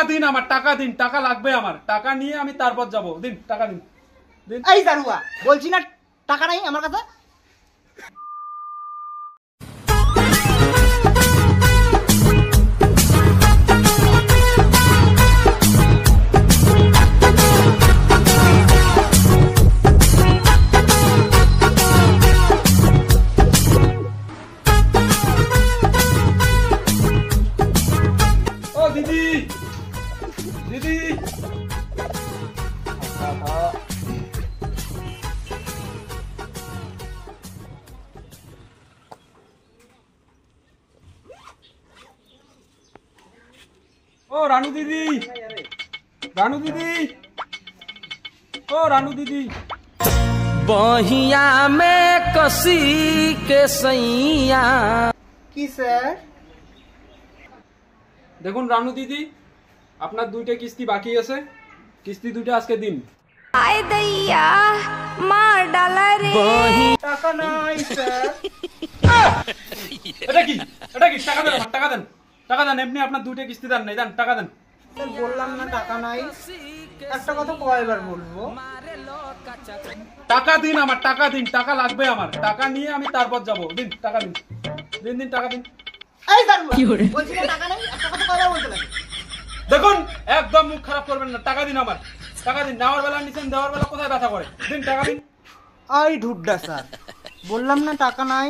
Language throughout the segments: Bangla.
টাকা দিন, আমার টাকা দিন, টাকা লাগবে আমার, টাকা নিয়ে আমি তারপর যাব। দিন টাকা দিন। দিন। এই দারুয়া, বলছি না টাকা নাই আমার কাছে। ও দিদি, দিদি, ও রানু দিদি, রানু দিদি, ও রানু দিদি। बहिया में कसी के सैया। কি স্যার? দেখুন রানু দিদি, আপনার দুইটা কিস্তি বাকি আছে, কিস্তি দুটো আজকে দিন। आय दैया मार डाला रे। টাকা নাই স্যার। এটা কি, এটা কি? টাকা দেন আমার, টাকা দেন, টাকা দেন। এমনি আপনার দুইটা কিস্তি দেন নাই, দেন টাকা দেন। স্যার বললাম না টাকা নাই। একটা কথা কয়বার বলবো? টাকা দিন আমার, টাকা দিন, টাকা লাগবে আমার, টাকা নিয়ে আমি তারপর যাব। দিন টাকা দিন, দিন দিন টাকা দিন। এই দারুয়া, বলছি না টাকা নাই। একটা কথা কয়বার বলতে লাগে? দেখুন একদম মুখ খারাপ করবেন না, টাকা দিন আমার, টাকা দিন। নেওয়ার বেলা নিছেন, দেওয়ার বেলা কোথায় ব্যথা করে? দিন টাকা দিন। আই ঢুড্ডা স্যার, বললাম না টাকা নাই।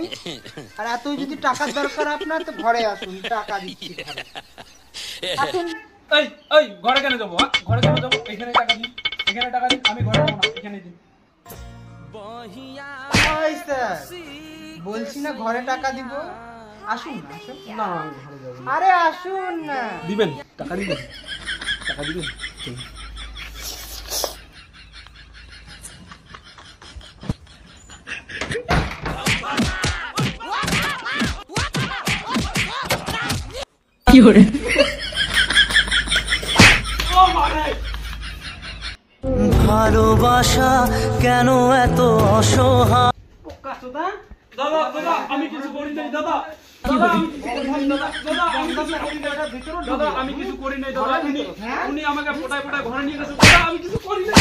আর এতই যদি টাকার দরকার আপনার তো ঘরে আসুন, টাকা দিচ্ছি ঘরে। আসুন। এই এই ঘরে কেন যাবো? ঘরে কেন যাবো? এখানে টাকা দিন, এখানে টাকা দিন। আমি ঘরে যাবো না, এখানে দিন। এই স্যার, বলছি না ঘরে টাকা দিব। আসুন না, আসুন। না আমি ঘরে যাবো না। আরে আসুন না। দিবেন টাকা, দিবেন টাকা, দিবেন। ভালোবাসা কেন এত অসহায়? দাদা দাদা আমি কিছু করি নাই দাদা, দাদা আমি কিছু করি নাই, দাদা আমি কিছু করি নাই, দাদা আমি কিছু করি নাই, দাদা উনি আমাকে ফোটায় ফোটায় ঘরে নিয়ে গেছে, দাদা আমি কিছু করি নাই,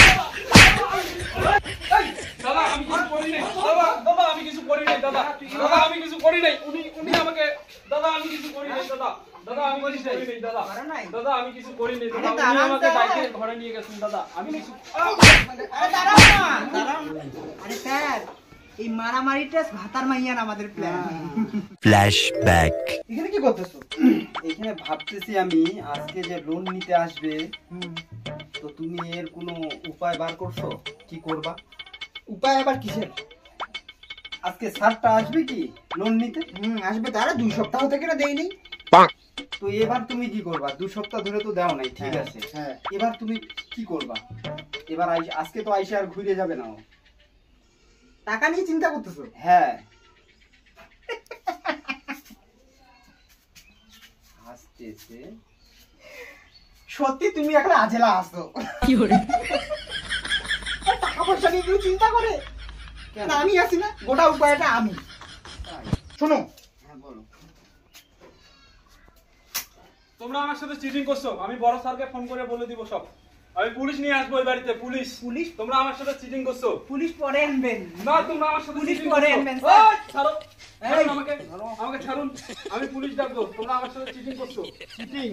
দাদা আমি কিছু করি নাই, দাদা দাদা আমি কিছু করি নাই, দাদা দাদা আমি কিছু করি নাই, উনি আমাকে, দাদা আমি কিছু করি নাই, দাদা দাদা আমি কিছু করি নাই, দাদা দাদা আমি কিছু করি নাই, দাদা উনি আমাকে বাইকে ঘরে নিয়ে গেছেন, দাদা আমি কিছু। আরে দাঁড়াও না, দাঁড়াও। আরে স্যার, এই মারামারিটা ভাতার মাইয়ান আমাদের প্ল্যান। ফ্ল্যাশব্যাক। এখানে কি করতেছো? এখানে ভাবতেছি আমি আজকে যে লোন নিতে আসবে, তো তুমি এর কোনো উপায় বার করছো? কি করবা? উপায় আবার কিসের? আজকে স্যারটা আসবে কি লোন নিতে? আসবে, তারা 2 সপ্তাহ থেকে না দেয়নি। তো এবার তুমি কি করবা? 2 সপ্তাহ ধরে তো দাও নাই, ঠিক আছে। হ্যাঁ। এবার তুমি কি করবা? এবার আজকে তো আইসা আর ঘুরে যাবে না ও। টাকা নিয়ে চিন্তা করতেছো? হ্যাঁ। হাসতেছে। সত্যি তুমি একটা আজেলা আসো। টাকা পয়সা নিয়ে কেউ চিন্তা করে? না আমি আছি না, গোটা উপায়টা আমি। শোনো, হ্যাঁ বলো। তোমরা আমার সাথে চিটিং করছো, আমি বড় স্যারকে ফোন করে বলে দিব সব। আমি পুলিশ নিয়ে আসবো এই বাড়িতে, পুলিশ। পুলিশ? তোমরা আমার সাথে চিটিং করছো। পুলিশ পরে আনবেন। না তোমরা আমার সাথে পুলিশ cheating পরে করছো। আনবেন, ওই, স্যার। ছাড়ো, ছাড়ুন আমাকে, আমাকে ছাড়ুন, আমি পুলিশ ডাকবো। তোমরা আমার সাথে চিটিং করছো। চিটিং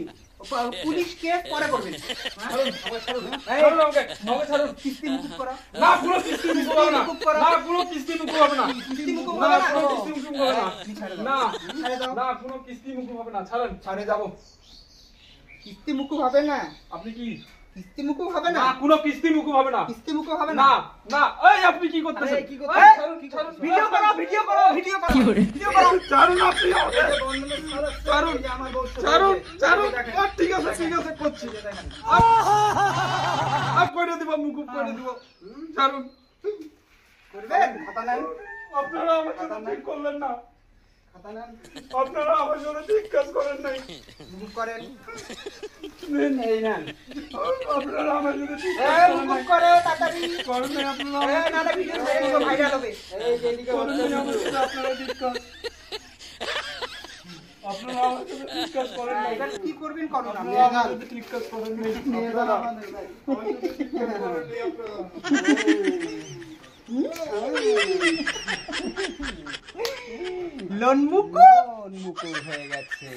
পুলিশ কেস পরে করবেন। ছাড়ুন, আমাকে ছাড়ুন, ছাড়ুন আমাকে, আমাকে ছাড়ুন। কিস্তি মুকুব করা। না কোনো কিস্তি মুকুব হবে না, না কোনো কিস্তি মুকুব হবে না, কিস্তি মুকুব না হবে না। কোনো কিস্তি মুকুব হবে না, না ছেড়ে দাও। না কোনো কিস্তি মুকুব হবে না, ছাড়েন, ছাড়ে যাবো। কিস্তি মুকুব হবে না। আপনি কি? কিস্তি মুকুব হবে না। না কোনো কিস্তি মুকুব হবে না, কিস্তি মুকুব হবে না। না না। এই আপনি কি করতেছেন? আরে, কি করতেছেন? এই, ছাড়ুন, ছাড়ুন। ভিডিও করো, ভিডিও করো, ভিডিও করো। ভিডিও করো। ছাড়ুন আপনি আমাকে। ছাড়ুন, আমার বউ ছাড়ুন, ছাড়ুন। ঠিক আছে, ঠিক আছে, করছি। আর করে দিব, মুকুব করে দিব। ছাড়ুন। করবেন? খাতা নেন। আপনারা আমার সাথে ঠিক করলেন না, খাতা নেন। আপনারা আমার সাথে ঠিক কাজ করেন নাই। মুকুব করেন। এই নেন। আপনারা আমার সাথে ঠিক কাজ করেন মুকুব নাই। করে তাড়াতাড়ি। করেন নাই আপনারা। না না, ভিডিও ছেড়ে দিও, ভাইরাল হবে। এই যে এদিকে করেন নাই বসে আমার সাথে আপনারা ঠিক কাজ। আপনারা আমার সাথে ঠিক কাজ করেন নাই। এবার কি করবেন করুন আপনি। ঠিক কাজ করেন নিয়ে যান আমাদের ভাই। লোন মুকুল মুকুল হয়ে গেছে।